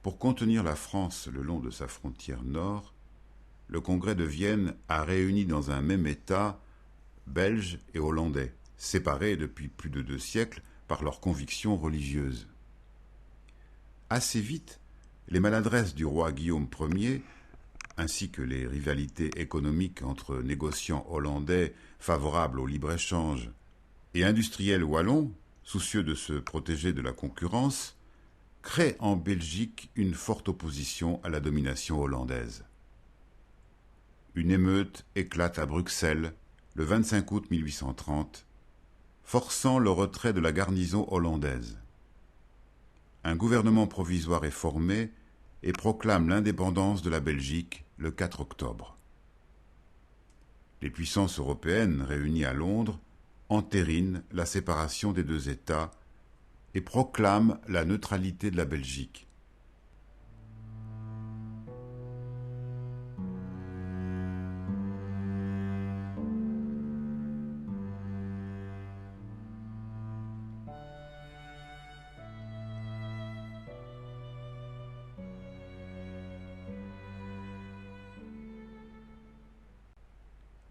Pour contenir la France le long de sa frontière nord, le Congrès de Vienne a réuni dans un même État Belges et Hollandais, séparés depuis plus de 2 siècles par leurs convictions religieuses. Assez vite, les maladresses du roi Guillaume Ier, ainsi que les rivalités économiques entre négociants hollandais favorables au libre-échange et industriels wallons, soucieux de se protéger de la concurrence, créent en Belgique une forte opposition à la domination hollandaise. Une émeute éclate à Bruxelles le 25 août 1830, forçant le retrait de la garnison hollandaise. Un gouvernement provisoire est formé et proclame l'indépendance de la Belgique le 4 octobre. Les puissances européennes réunies à Londres entérinent la séparation des deux États et proclament la neutralité de la Belgique.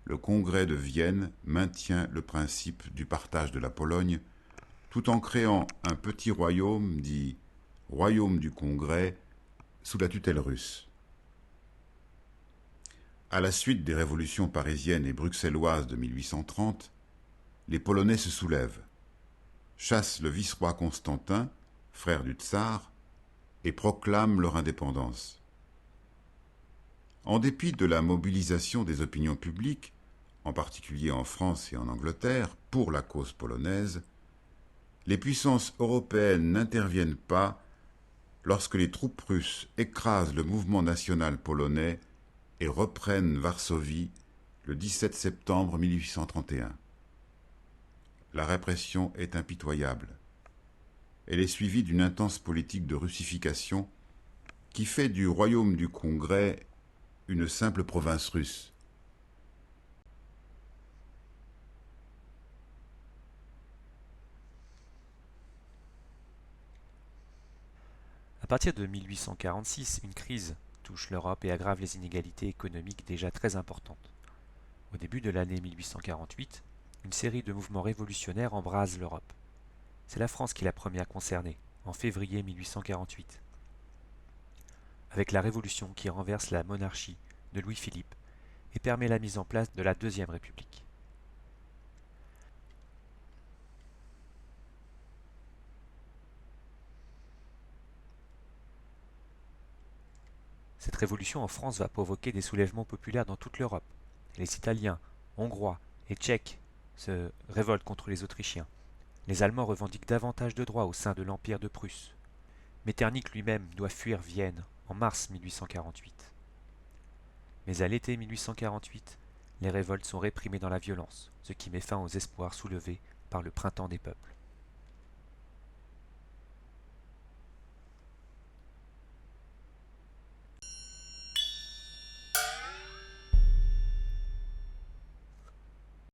Le Congrès de Vienne maintient le principe du partage de la Pologne tout en créant un petit royaume dit Royaume du Congrès sous la tutelle russe. À la suite des révolutions parisiennes et bruxelloises de 1830, les Polonais se soulèvent, chassent le vice-roi Constantin, frère du tsar, et proclament leur indépendance. En dépit de la mobilisation des opinions publiques, en particulier en France et en Angleterre, pour la cause polonaise, les puissances européennes n'interviennent pas lorsque les troupes russes écrasent le mouvement national polonais et reprennent Varsovie le 17 septembre 1831. La répression est impitoyable. Elle est suivie d'une intense politique de russification qui fait du royaume du Congrès une simple province russe. À partir de 1846, une crise touche l'Europe et aggrave les inégalités économiques déjà très importantes. Au début de l'année 1848, une série de mouvements révolutionnaires embrase l'Europe. C'est la France qui est la première concernée, en février 1848. Avec la Révolution qui renverse la monarchie de Louis-Philippe et permet la mise en place de la Deuxième République. Cette révolution en France va provoquer des soulèvements populaires dans toute l'Europe. Les Italiens, Hongrois et Tchèques se révoltent contre les Autrichiens. Les Allemands revendiquent davantage de droits au sein de l'Empire de Prusse. Metternich lui-même doit fuir Vienne en mars 1848. Mais à l'été 1848, les révoltes sont réprimées dans la violence, ce qui met fin aux espoirs soulevés par le printemps des peuples.